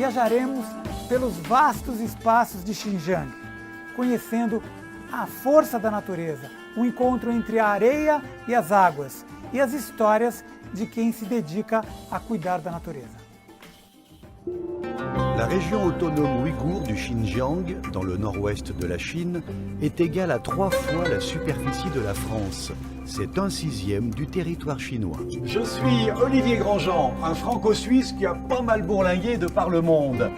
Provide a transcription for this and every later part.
viajaremos pelos vastos espaços de Xinjiang, conhecendo a força da natureza, o encontro entre a areia e as águas e as histórias de quem se dedica a cuidar da natureza. La région autonome ouïghour du Xinjiang, dans le nord-ouest de la Chine, est égale à 3 fois la superficie de la France. C'est 1/6 du territoire chinois. Je suis Olivier Grandjean, un franco-suisse qui a pas mal bourlingué de par le monde.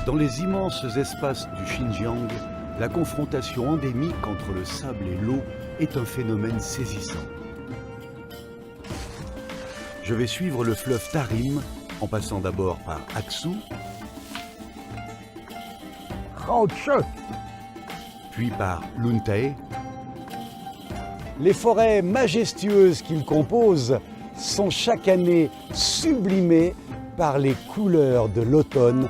Dans les immenses espaces du Xinjiang, la confrontation endémique entre le sable et l'eau est un phénomène saisissant. Je vais suivre le fleuve Tarim, en passant d'abord par Aksu, puis par Luntae. Les forêts majestueuses qu'il compose sont chaque année sublimées par les couleurs de l'automne,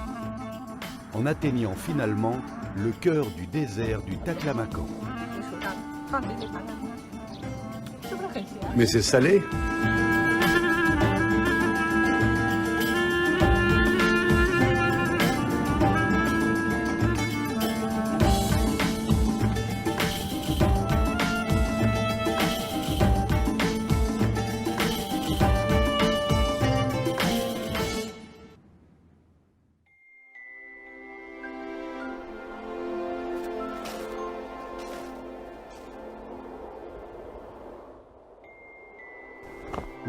en atteignant finalement le cœur du désert du Taklamakan. Mais c'est salé.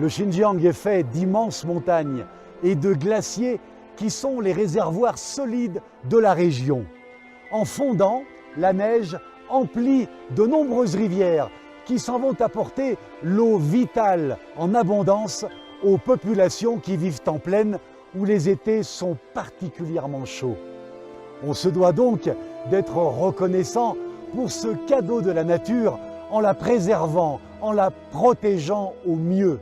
Le Xinjiang est fait d'immenses montagnes et de glaciers qui sont les réservoirs solides de la région. En fondant, la neige emplit de nombreuses rivières qui s'en vont apporter l'eau vitale en abondance aux populations qui vivent en plaine où les étés sont particulièrement chauds. On se doit donc d'être reconnaissant pour ce cadeau de la nature en la préservant, en la protégeant au mieux.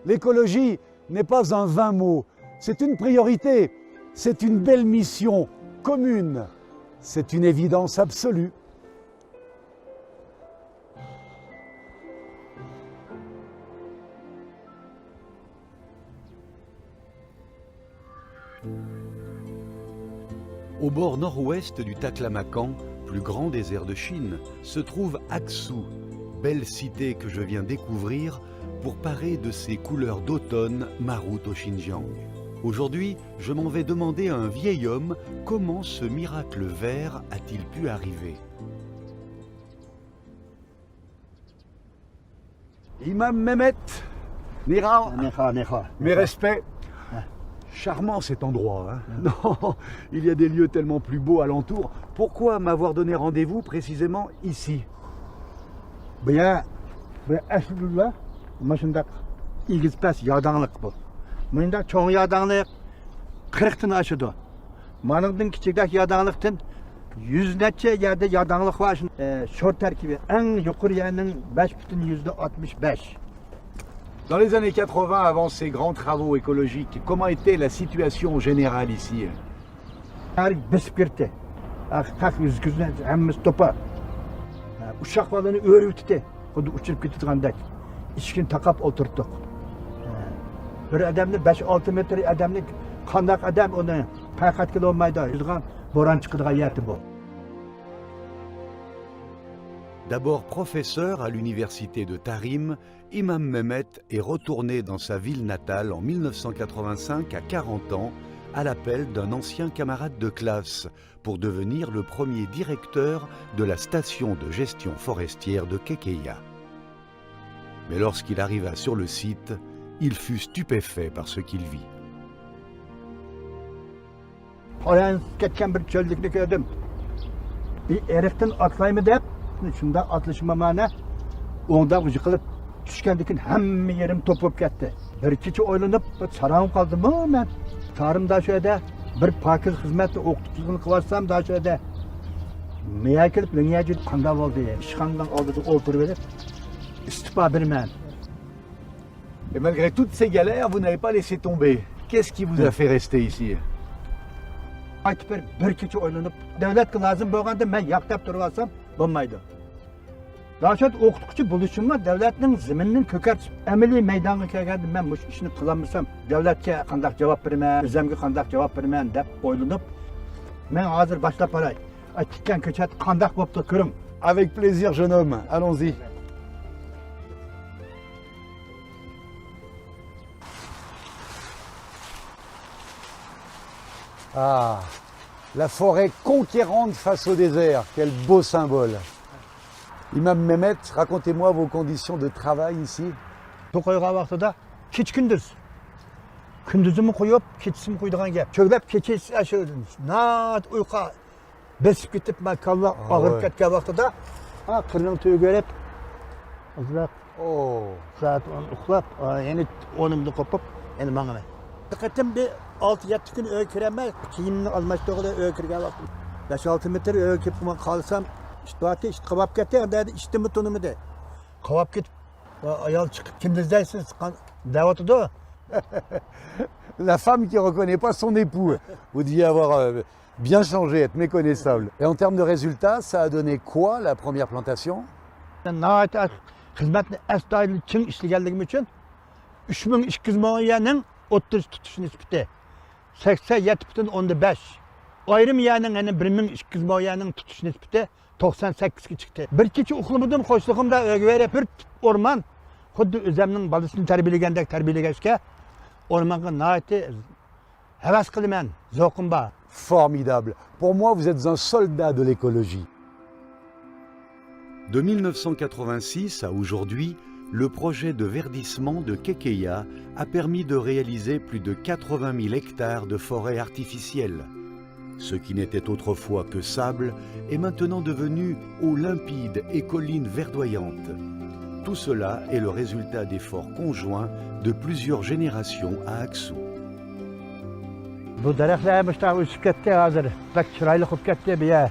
L'écologie n'est pas un vain mot, c'est une priorité, c'est une belle mission commune, c'est une évidence absolue. Au bord nord-ouest du Taklamakan, plus grand désert de Chine, se trouve Aksu, belle cité que je viens découvrir pour parer de ses couleurs d'automne maroutes au Xinjiang. Aujourd'hui, je m'en vais demander à un vieil homme comment ce miracle vert a-t-il pu arriver. Imam Mehmet, Nira, Necha. mes respects. Charmant cet endroit, hein. Non, il y a des lieux tellement plus beaux alentour. Pourquoi m'avoir donné rendez-vous précisément ici? Buya aslida mashundaq igizpas yadanglik bu. Mында cho'ng yadanglik 40 dan oshadi. Maningdan kichikdak yadanglikdan 100 necha yerda yadanglik bor. Sho'r tarkibi eng yuqori yerning 5,65. Dans les années 80, avant ces grands travaux écologiques, comment était la situation générale ici? Tarih besib ketdi. Aqaq yuzgizdan hammasi to'pa. Ushaq balani o'ribdi. Xuddi uchirib ketadigandak. Ishkin taqab o'tirdik. Bir odamni 5-6 metr odamni qandaq odam uni payqat qila olmaydi. Yuzgan bo'ron chiqadigan yerdi bu. D'abord professeur à l'université de Tarim, Imam Mehmet est retourné dans sa ville natale en 1985 à 40 ans à l'appel d'un ancien camarade de classe pour devenir le premier directeur de la station de gestion forestière de Kekeya. Mais lorsqu'il arriva sur le site, il fut stupéfait par ce qu'il vit. Shunda atlaşma mana onda yıkılıp düşkendikin hamma yerim topup ketdi. Bir kecha o'ylanib sarağım qaldim men. Tarımda şöyle bir pakiz xizmatni o'qituvchiligini qilarsam da şöyle meya kelib menga jid qanday bo'ldi? Ishxonadan oldida o'tirib olib istifa berman. Et malgré toutes ces galères, vous n'avez pas laissé tomber. Qu'est-ce qui vous a fait rester ici? Bir kecha o'ylanib davlatga lozim bo'lganda men yaqtab turib olsam bo'lmaydi. Daşat o'qituvchi bo'lishimga davlatning zaminini ko'kartib, amaliy maydonga kelganda men bu ishni qilolmasam, davlatga qanday javob beraman, o'zimga qanday javob beraman deb o'ylanib, men hozir boshlab qo'yay. Aytgan ko'chat qanday bo'pti ko'ring. Avec plaisir, jeune homme. Allons-y. Ah, la forêt conquérante face au désert. Quel beau symbole. Imam Mehmet, racontez-moi vos conditions de travail ici. To'qayga vaqtida kech-kunduz. Kunduzimni qo'yib, kechsimni qo'ydigan gap. Cho'glab kechasi shu nat uyqa besib ketib, makalla og'irib ketgan vaqtida, qirning to'ygarib, uzoq soat uxlab, yana o'nimni qopib, endi mangman. Diqqatim bir 6-7 kun uy kiraman, kiyimni almashtirib uy kirgan vaqt. 5-6 metr uy kirib qolsam, ishtiyoqi qavab ketdi, endi ishtimi tunimidi. Qavab ketib, ayol chiqib, kimni izlaysiz? Davotida. La femme qui ne reconnaît pas son époux. Vous deviez avoir bien changé, être méconnaissable. Et en termes de résultats, ça a donné quoi la première plantation? Xizmatni astoydil chin ishlaganligim uchun 3200 milliarning 30 tutish nisbati 87.5. Ayrim yerning 1200 milliarning tutish nisbati 98 ga chiqdi. Bir kecha uxlamadim, qo'shlig'imda o'g'verib bir o'rmon xuddi o'zimning bolasini tarbiyalagandek tarbiyalagachga o'rmonga naati havas qilaman, zavqim bor. Formidable. Pour moi, vous êtes un soldat de l'écologie. De 1986 à aujourd'hui, le projet de verdissement de Kekeya a permis de réaliser plus de 80 000 hectares de forêt artificielle. Ce qui n'était autrefois que sable est maintenant devenu eau limpide et collines verdoyantes. Tout cela est le résultat d'efforts conjoints de plusieurs générations à Aksou. Bu daraxtlar müştaq o'sib ketdi hozir. Bak chiroyli qilib ketdi bu yer.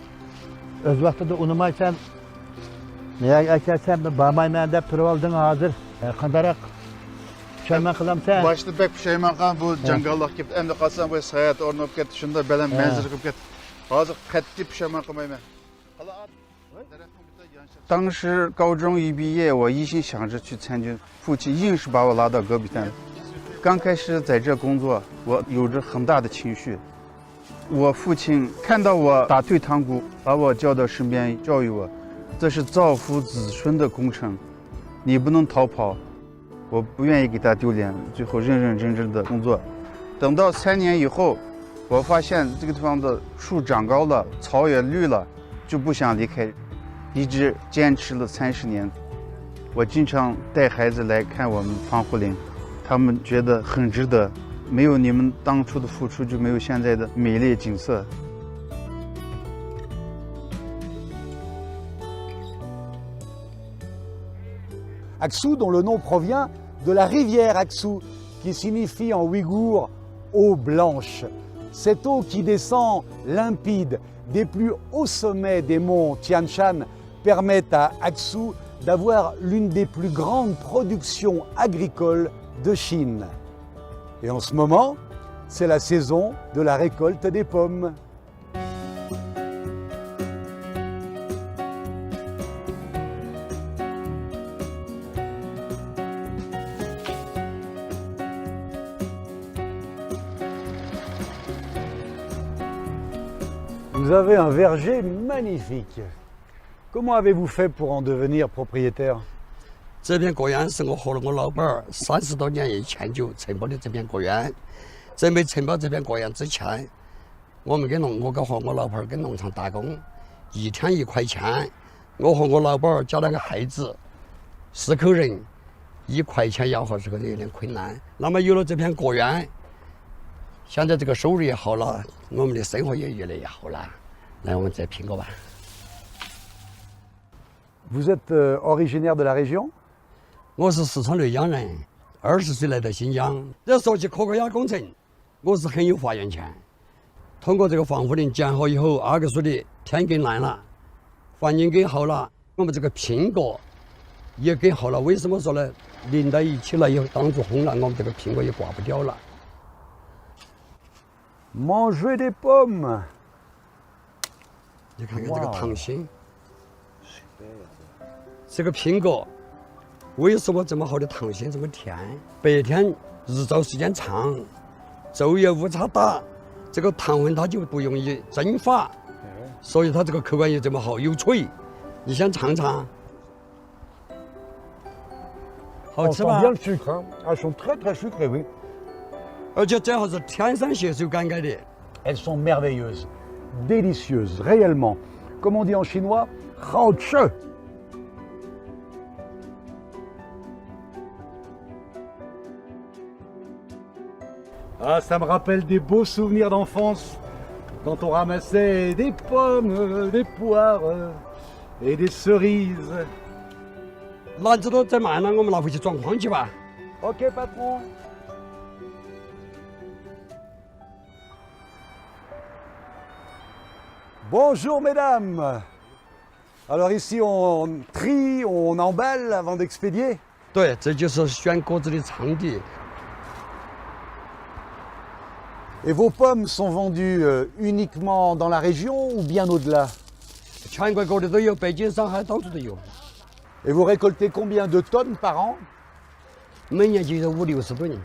O'z vaqtida unamaysan, nega akasam bormayman deb turib olding hozir. Qandaroq pushaymon qilamsan? Başta pek pushaymon qilgan bu jangalliq kelib, endi qolsam bu sayohat o'rnab ketdi, shunda baland manzil qilib ketdi. Hozir qat'iy pushaymon qilmayman. 当时高中一毕业，我一心想着去参军，父亲硬是把我拉到戈壁滩。刚开始在这工作，我有着很大的情绪。我父亲看到我打退堂鼓，把我叫到身边教育我，这是造福子孙的工程，你不能逃跑。我不愿意给他丢脸，最后认认真真的工作。等到3年以后，我发现这个地方的树长高了，草也绿了，就不想离开。 一直坚持了30年，我经常带孩子来看我们防护林，他们觉得很值得。没有你们当初的付出，就没有现在的美丽景色。 Aksou, dont le nom provient de la rivière Aksou, qui signifie en ouïghour eau blanche. Cette eau qui descend limpide des plus hauts sommets des monts Tian Shan permet à Aksou d'avoir l'une des plus grandes productions agricoles de Chine. Et en ce moment, c'est la saison de la récolte des pommes. Vous avez un verger magnifique. Comment avez-vous fait pour en devenir propriétaire? 这片果园是我和我老伴儿30多年以前就承包的这片果园。在没承包这片果园之前，我和我老伴儿跟农场打工，1天1块钱。我和我老伴儿加2个孩子，4口人，1块钱养活这个有点困难。那么有了这片果园，现在这个收入也好了，我们的生活也越来越好了。来，我们再评个吧。 Vous êtes originaire de la région? 我是四川内江人，20岁来到新疆。要说起可可亚工程，我是很有发言权。通过这个防护林建好以后，阿克苏的天更蓝了，环境更好了，我们这个苹果也更好了。为什么说呢？淋到一起了以后，当初烘了，我们这个苹果也挂不掉了。Manger des pommes. 你看看这个糖心。这个苹果为什么这么好的糖性这么甜？白天日照时间长，昼夜误差大，这个糖分它就不容易蒸发，所以它这个口感也这么好，又脆。你想尝尝？好吃吧？ bien le sucre, hein. Elles sont très très sucrées, oui. 而且最好是天上携手感慨的。 Elles sont merveilleuses, délicieuses, réellement. Comme on dit en chinois, hao che. Ah, ça me rappelle des beaux souvenirs d'enfance, quand on ramassait des pommes, des poires et des cerises. 篮子都整满了，我们拿回去装筐去吧。 Ok, patron. Bonjour, mesdames. Alors ici, on trie, on emballe avant d'expédier. 对，这就是选果子的场地。 Et vos pommes sont vendues uniquement dans la région ou bien au-delà? 全国各地都有，北京、上海到处都有， Et vous récoltez combien de tonnes par an? 每年就有50-60吨。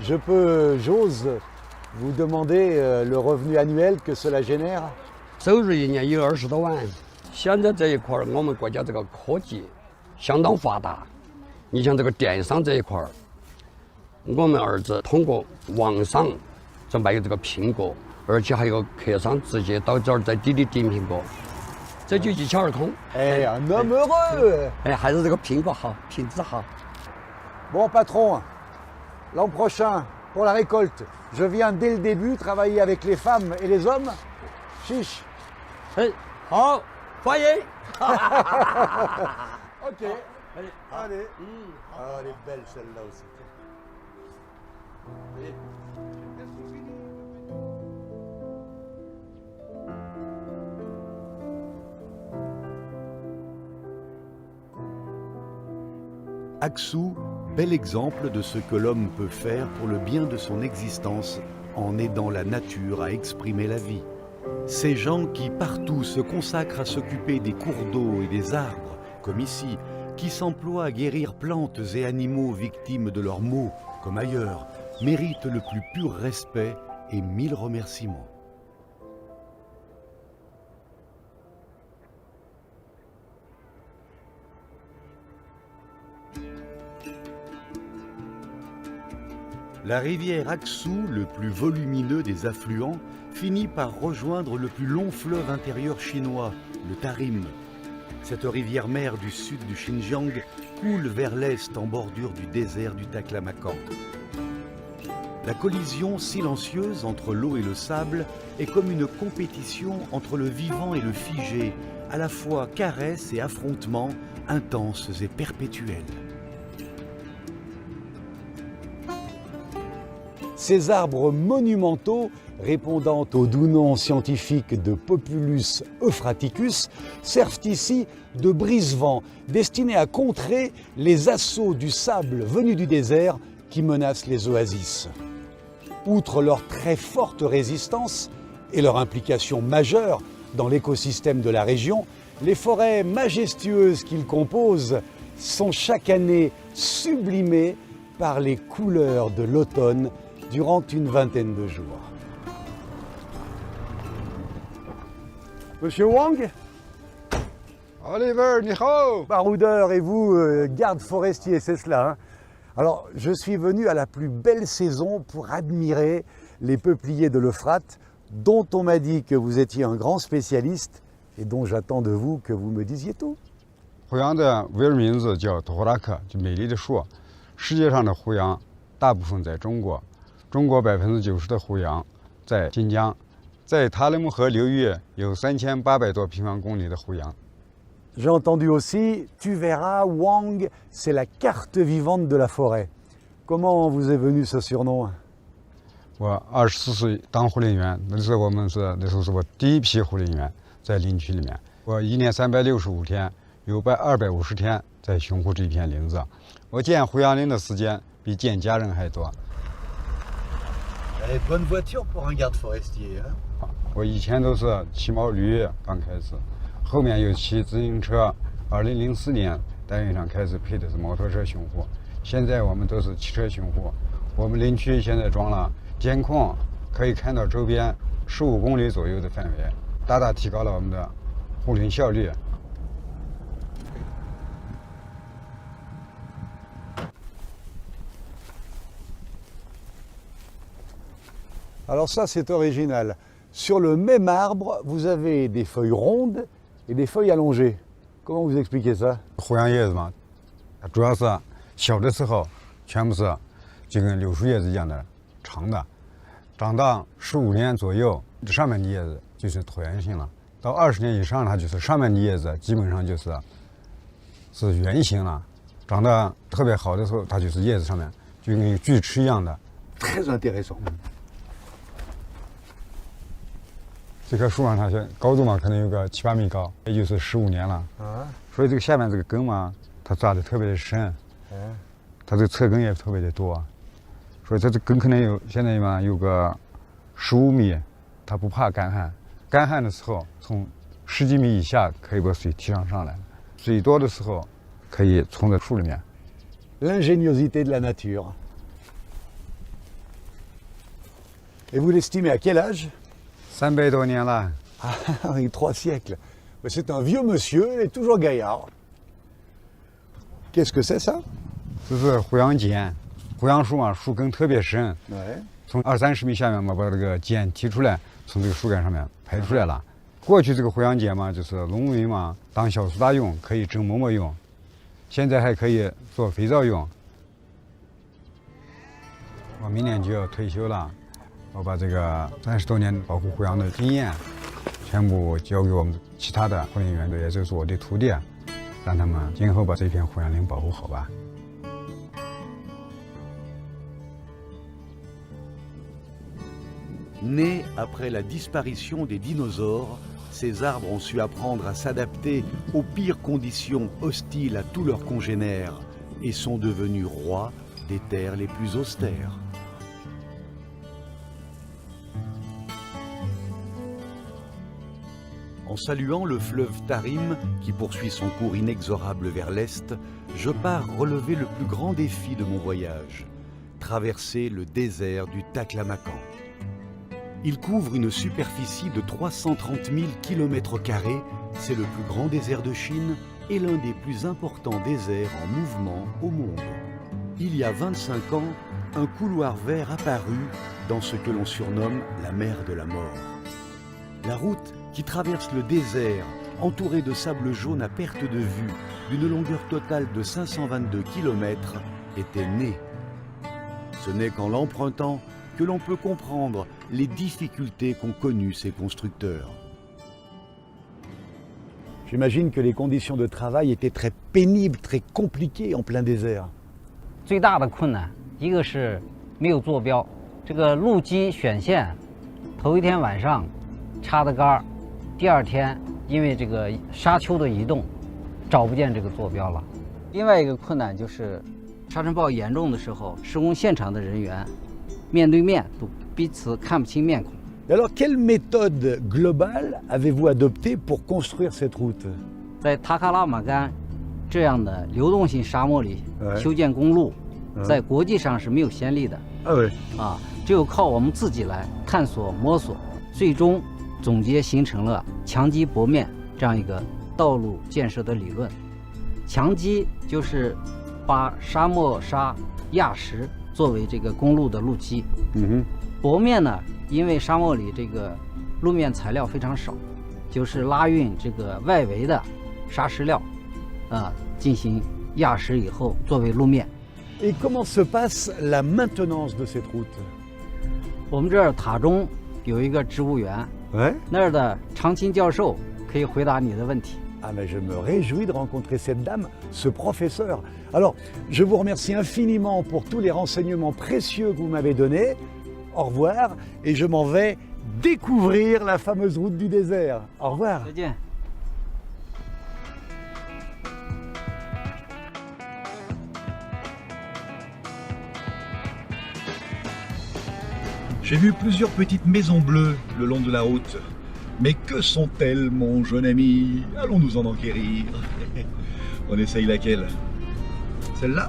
J'ose vous demander le revenu annuel que cela génère? 收入一年有20多万。现在这一块儿，我们国家这个科技相当发达。你像这个电商这一块儿，我们儿子通过网上就卖这个苹果，而且还有客商直接到这儿在地里订苹果，这就一窍而通。 Eh, un homme heureux! 哎，还是这个苹果好，品质好。 Bon, patron, l'an prochain, pour la récolte, je viens dès le début travailler avec les femmes et les hommes. Chiche. 哎，好，欢迎。 Ok. Allez. Ah, elle est belle celle-là aussi. Aksou, bel exemple de ce que l'homme peut faire pour le bien de son existence en aidant la nature à exprimer la vie. Ces gens qui partout se consacrent à s'occuper des cours d'eau et des arbres, comme ici, qui s'emploient à guérir plantes et animaux victimes de leurs maux, comme ailleurs, méritent le plus pur respect et 1000 remerciements. La rivière Aksou, le plus volumineux des affluents, finit par rejoindre le plus long fleuve intérieur chinois, le Tarim. Cette rivière-mère du sud du Xinjiang coule vers l'est en bordure du désert du Taklamakan. La collision silencieuse entre l'eau et le sable est comme une compétition entre le vivant et le figé, à la fois caresse et affrontement, intenses et perpétuels. Ces arbres monumentaux, répondant au doux nom scientifique de Populus euphraticus, servent ici de brise-vent, destiné à contrer les assauts du sable venu du désert qui menacent les oasis. Outre leur très forte résistance et leur implication majeure dans l'écosystème de la région, les forêts majestueuses qu'ils composent sont chaque année sublimées par les couleurs de l'automne durant une vingtaine de jours. Monsieur Wang, Oliver, 你好。 baroudeur et vous, garde forestier, c'est cela, hein? Alors, je suis venu à la plus belle saison pour admirer les peupliers de l'Euphrate, dont on m'a dit que vous étiez un grand spécialiste et dont j'attends de vous que vous me disiez tout. 胡杨的维尔名字叫托霍拉克，就美丽的树。世界上的胡杨大部分在中国，中国90%的胡杨在新疆，在塔里木河流域有3800多平方公里的胡杨。 J'ai entendu aussi, tu verras, Wang, c'est la carte vivante de la forêt. Comment vous est venu ce surnom? 我24岁当护林员，那时候是我第一批护林员在林区里面。我1年365天，有250天在熊护这片林子。我见胡杨林的时间比见家人还多。 Bonne voiture pour un garde forestier, hein? 我以前都是骑毛驴，刚开始，后面又骑自行车。2004年单元上开始配的是摩托车巡护，现在我们都是汽车巡护。我们林区现在装了监控，可以看到周边15公里左右的范围，大大提高了我们的护林效率。Alors ça, c'est original. Sur le même arbre, vous avez des feuilles rondes et des feuilles allongées. Comment vous expliquez ça? 胡杨叶子嘛，主要是小的时候全部是就跟柳树叶子一样的长的，长到15年左右，上面的叶子就是椭圆形了。到20年以上，它就是上面的叶子基本上是圆形了。长得特别好的时候，它就是叶子上面就跟锯齿一样的。Très intéressant. 这棵树上它高度嘛，可能有个7、8米高，也就是15年了。啊，所以这个下面这个根嘛，它扎得特别的深，它这个侧根也特别的多，所以它这根可能现在嘛有个15米，它不怕干旱。干旱的时候，从10几米以下可以把水提上来，水多的时候可以冲在树里面。L'ingéniosité de la nature. Et vous l'estimez à quel âge? 300多年了。Ah, oui, 3 siècles. C'est un vieux monsieur, il est toujours gaillard. Qu'est-ce que c'est ça? 这是胡杨碱，胡杨树嘛，树根特别深， Ouais. 从20、30米下面嘛，把这个碱提出来，从这个树干上面排出来了。过去这个胡杨碱嘛，就是农民嘛当小苏打用，可以蒸馍馍用，现在还可以做肥皂用。我明年就要退休了，我把这个30多年保护胡杨的经验，全部交给我们其他的护林员的，也就是我的徒弟，让他们今后把这片胡杨林保护好吧。Nés après la disparition des dinosaures, ces arbres ont su apprendre à s'adapter aux pires conditions hostiles à tous leurs congénères et sont devenus rois des terres les plus austères. En saluant le fleuve Tarim, qui poursuit son cours inexorable vers l'est, je pars relever le plus grand défi de mon voyage, traverser le désert du Taklamakan. Il couvre une superficie de 330 000 km², c'est le plus grand désert de Chine et l'un des plus importants déserts en mouvement au monde. Il y a 25 ans, un couloir vert apparut dans ce que l'on surnomme la mer de la mort. La route qui traverse le désert, entourée de sable jaune à perte de vue, d'une longueur totale de 522 km, était née. Ce n'est qu'en l'empruntant que l'on peut comprendre les difficultés qu'ont connues ces constructeurs. J'imagine que les conditions de travail étaient très pénibles, très compliquées en plein désert. 最大的困难，一个是没有坐标，这个路基选线，头一天晚上插的杆儿，第二天因为这个沙丘的移动，找不见这个坐标了。另外一个困难就是沙尘暴严重的时候，施工现场的人员面对面都彼此看不清面孔。 Et alors, quelle méthode globale avez-vous adoptée pour construire cette route? 在塔克拉玛干这样的流动性沙漠里修建公路，在国际上是没有先例的。只有靠我们自己来探索摸索，最终总结形成了墙基薄面这样一个道路建设的理论。墙基就是把沙漠沙压实作为这个公路的路基。薄面呢，因为沙漠里这个路面材料非常少，就是拉运这个外围的沙石料，进行压实以后作为路面。Et comment se passe la maintenance de cette route? 我们这儿塔中有一个植物园，那儿的常青教授可以回答你的问题。 Ah mais je me réjouis de rencontrer cette dame, ce professeur. Alors, je vous remercie infiniment pour tous les renseignements précieux que vous m'avez donnés. Au revoir, et je m'en vais découvrir la fameuse route du désert. Au revoir. 再见。 J'ai vu plusieurs petites maisons bleues le long de la route. Mais que sont-elles, mon jeune ami? Allons nous en enquérir. On essaye laquelle? Celle-là?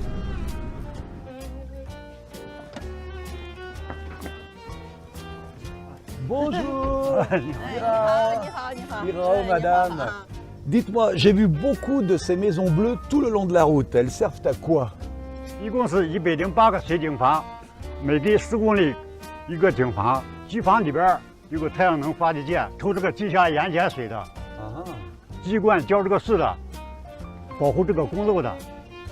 Bonjour. Madame. Dites-moi, j'ai vu beaucoup de ces maisons bleues tout le long de la route. Elles servent à quoi? 一共是108个水井房，每隔10公里一个井房，机房里边有个太阳能发电机，抽这个地下盐碱水的，机关浇这个水的，保护这个公路的。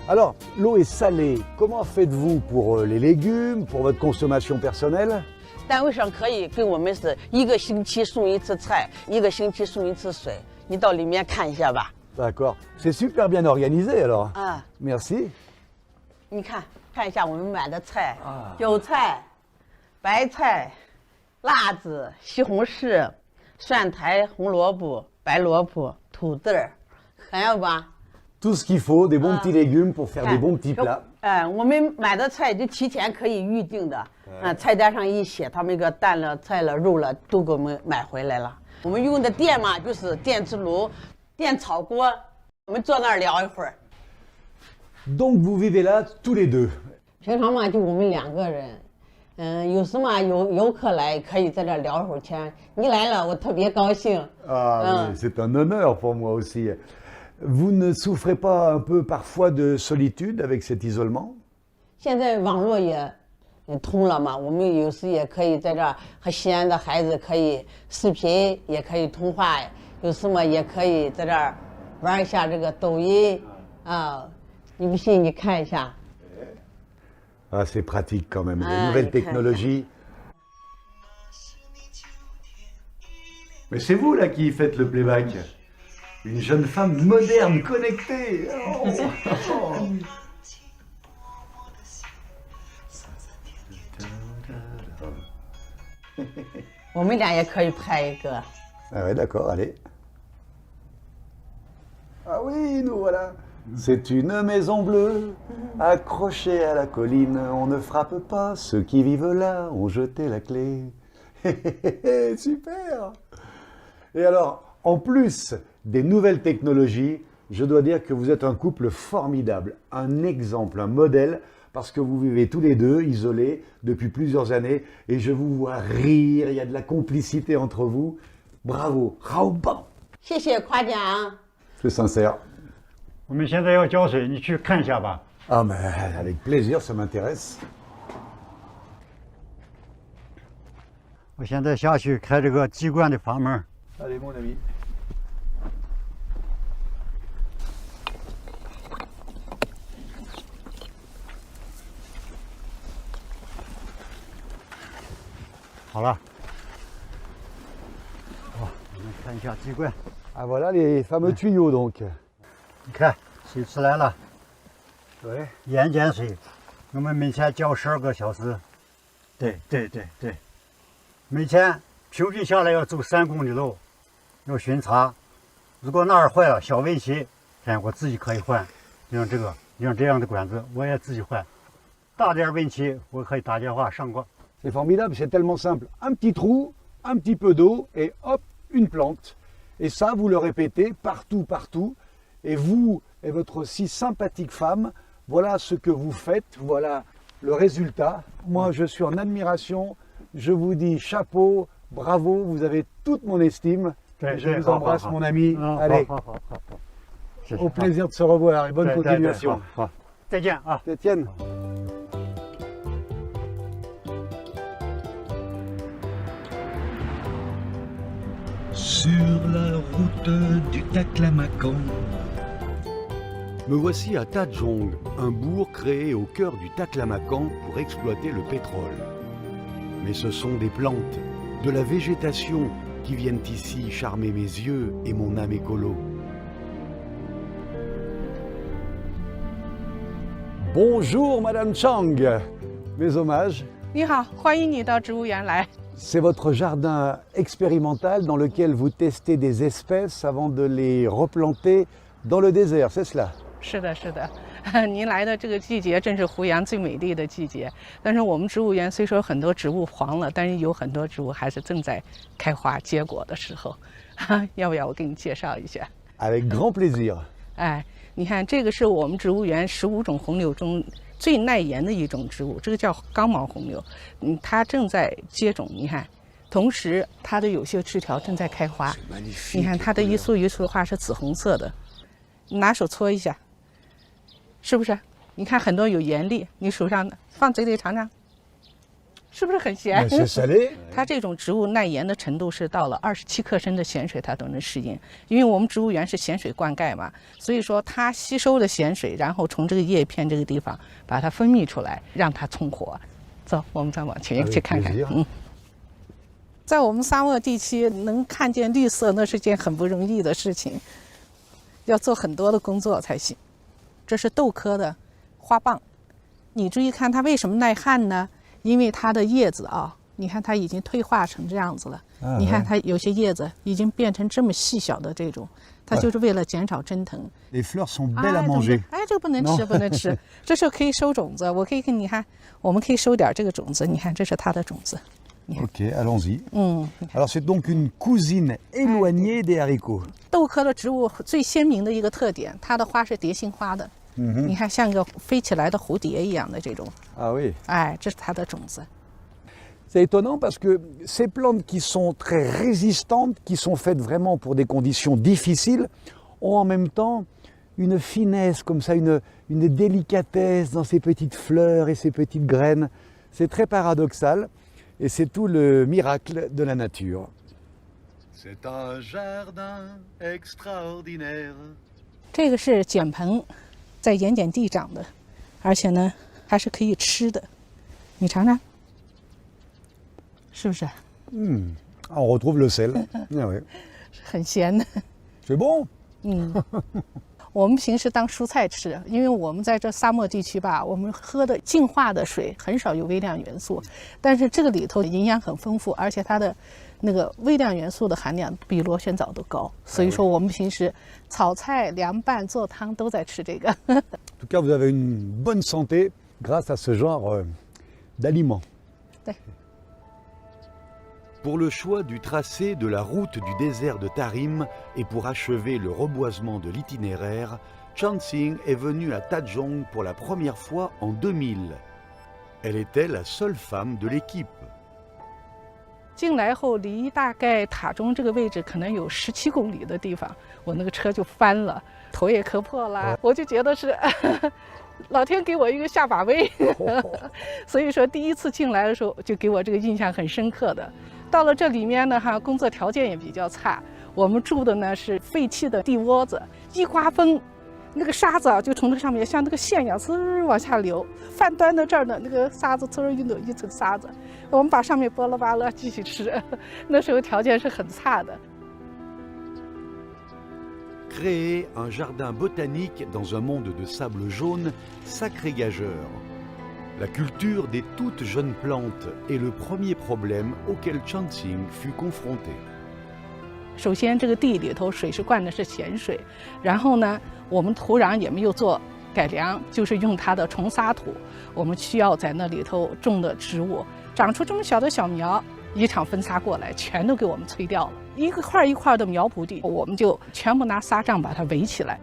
Alors, l'eau est salée. Comment faites-vous pour les légumes, pour votre consommation personnelle? 单位上可以给我们是1个星期送1次菜，1个星期送1次水。你到里面看一下吧。D'accord. C'est super bien organisé alors. 啊， Merci. 你看一下我们买的菜，韭菜、白菜、辣子、西红柿、蒜苔、红萝卜、白萝卜、土豆儿，还有吧？ Tout ce qu'il faut, des bons petits légumes pour faire des bons petits plats. 我们买的菜就提前可以预定的，菜单上一写，他们个蛋了、菜了、肉了都给我们买回来了。我们用的电嘛，就是电磁炉、电炒锅，我们坐那儿聊一会儿。 Donc vous vivez là tous les deux. 平常嘛，就我们2个人，有时嘛游客来，可以在这儿聊一会儿天。你来了，我特别高兴。Ah, oui, c'est un honneur pour moi aussi. Vous ne souffrez pas un peu parfois de solitude avec cet isolement? 现在网络也通了嘛，我们有时也可以在这儿和西安的孩子可以视频，也可以通话，有时嘛也可以在这儿玩一下这个抖音啊。你不信，你看一下。 Ah, c'est pratique quand même, les nouvelles technologies. Mais c'est vous là qui faites le playback. Une jeune femme moderne, connectée. Oh. 我们俩也可以拍一个。 Ah ouais, d'accord, allez. Ah oui, nous voilà. C'est une maison bleue, accrochée à la colline. On ne frappe pas, ceux qui vivent là ont jeté la clé. Super! Et alors, en plus des nouvelles technologies, je dois dire que vous êtes un couple formidable, un exemple, un modèle, parce que vous vivez tous les deux isolés depuis plusieurs années, et je vous vois rire, il y a de la complicité entre vous. Bravo! Raoban! 谢谢夸奖。 C'est sincère. 我们现在要浇水，你去看一下吧。 Ah, mais avec plaisir, ça m'intéresse. 我现在下去开这个机关的阀门。 Allez, mon ami. 好了。好，我们看一下机关。 Ah, voilà les fameux tuyaux donc. 你看，水出来了。 Ouais. 盐碱水，我们每天浇12个小时。对。每天平均下来要走3公里路，要巡查。如果哪儿坏了，小问题，我自己可以换。像这样的管子，我也自己换。大点问题，我可以打电话上过。 C'est formidable, c'est tellement simple. Un petit trou, un petit peu d'eau et hop, une plante. Et ça, vous le répétez partout, partout. Et vous et votre si sympathique femme, voilà ce que vous faites, voilà le résultat. Moi, je suis en admiration. Je vous dis chapeau, bravo, vous avez toute mon estime. Je vous embrasse, mon ami. Allez, au plaisir de se revoir et bonne continuation. 再见啊， Étienne. Sur la route du Taklamakan. Me voici à Tadjong, un bourg créé au cœur du Taklamakan pour exploiter le pétrole. Mais ce sont des plantes, de la végétation qui viennent ici charmer mes yeux et mon âme écolo. Bonjour Madame Chang, mes hommages. 你好，欢迎你到植物园来。 C'est votre jardin expérimental dans lequel vous testez des espèces avant de les replanter dans le désert, c'est cela? 是的，是的，您来的这个季节正是湖阳最美丽的季节。但是我们植物园虽说很多植物黄了，但是有很多植物还是正在开花结果的时候。要不要我给你介绍一下？ Avec grand plaisir. 哎，你看，这个是我们植物园15种红柳中最耐盐的一种植物，这个叫刚毛红柳。它正在接种，你看，同时它的有些枝条正在开花。你看它的一束一束花是紫红色的，你拿手搓一下，是不是？你看很多有盐粒，你手上放嘴里尝尝。是不是很咸？它这种植物耐盐的程度是到了27克升的咸水它都能适应，因为我们植物园是咸水灌溉嘛，所以说它吸收了咸水，然后从这个叶片这个地方把它分泌出来，让它充活。走，我们再往前去看看。在我们沙漠地区能看见绿色，那是件很不容易的事情，要做很多的工作才行。这是豆科的花蚌，你注意看它为什么耐旱呢？因为它的叶子啊，你看它已经退化成这样子了。你看它有些叶子已经变成这么细小的这种，它就是为了减少蒸腾。Les fleurs sont belles à manger。哎，这个不能吃，不能吃。这时候可以收种子，我可以给你看，我们可以收点这个种子。你看，这是它的种子。OK, allons-y. Alors c'est donc une cousine éloignée des haricots。豆科的植物最鲜明的一个特点，它的花是蝶形花的。你看，像个飞起来的蝴蝶一样的这种。Ah oui。哎，这是它的种子。C'est étonnant parce que ces plantes qui sont très résistantes, qui sont faites vraiment pour des conditions difficiles, ont en même temps une finesse comme ça, une délicatesse dans ces petites fleurs et ces petites graines. C'est très paradoxal et c'est tout le miracle de la nature. C'est un jardin extraordinaire. 这个是碱蓬。在盐碱地长的，而且呢还是可以吃的，你尝尝，是不是？On retrouve le sel. 很咸的。C'est bon。我们平时当蔬菜吃，因为我们在这沙漠地区吧，我们喝的净化的水很少有微量元素，但是这个里头营养很丰富，而且它的那个微量元素的含量比螺旋藻都高，所以说我们平时炒菜、凉拌、做汤都在吃这个。En tout cas, vous avez une bonne santé grâce à ce genre d'aliments. 对。Pour le choix du tracé de la route du désert de Tarim et pour achever le reboisement de l'itinéraire, Chanxing est venue à Tazhong pour la première fois en 2000. Elle était la seule femme de l'équipe. 进来后，离大概塔中这个位置可能有17公里的地方，我那个车就翻了，头也磕破了，我就觉得是老天给我一个下马威，所以说第一次进来的时候就给我这个印象很深刻的。到了这里面呢，工作条件也比较差，我们住的呢是废弃的地窝子，一刮风，那个沙子就从这上面像那个线一样呲往下流，饭端到这儿呢，那个沙子呲一一层沙子，我们把上面剥了扒了继续吃，那时候条件是很差的。Créer un jardin botanique dans un monde de sable jaune, sacré gageur. La culture des toutes jeunes plantes est le premier problème auquel Chanxing fut confronté. 首先，这个地里头水是灌的是咸水，然后呢，我们土壤也没有做改良，就是用它的重沙土。我们需要在那里头种的植物长出这么小的小苗，一场风沙过来，全都给我们吹掉了。一块一块的苗圃地，我们就全部拿沙帐把它围起来。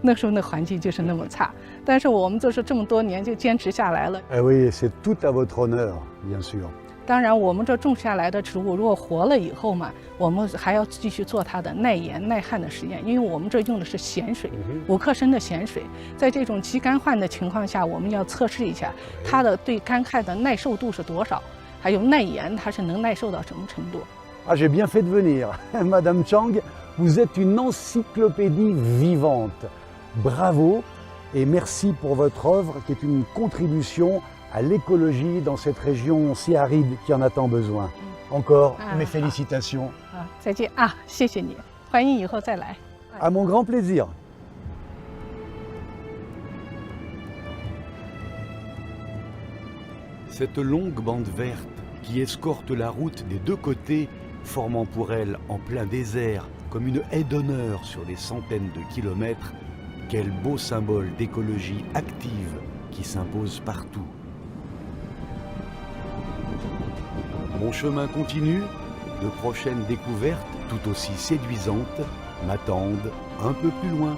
那时候那环境就是那么差，但是我们就是这么多年就坚持下来了。Eh oui, c'est tout à votre honneur, bien sûr. 当然，我们这种下来的植物，如果活了以后嘛，我们还要继续做它的耐盐耐旱的实验，因为我们这用的是咸水，5克升的咸水，在这种极干旱的情况下，我们要测试一下它的对干旱的耐受度是多少，还有耐盐它是能耐受到什么程度。Ah, j'ai bien fait de venir. Madame Chang, vous êtes une encyclopédie vivante. Bravo et merci pour votre œuvre qui est une contribution à l'écologie dans cette région si aride qui en a tant besoin. Encore mes félicitations. 再见啊，谢谢你，欢迎以后再来。À mon grand plaisir. Cette longue bande verte qui escorte la route des deux côtés, formant pour elle en plein désert comme une haie d'honneur sur des centaines de kilomètres, quel beau symbole d'écologie active qui s'impose partout. Mon chemin continue, de prochaines découvertes tout aussi séduisantes m'attendent un peu plus loin.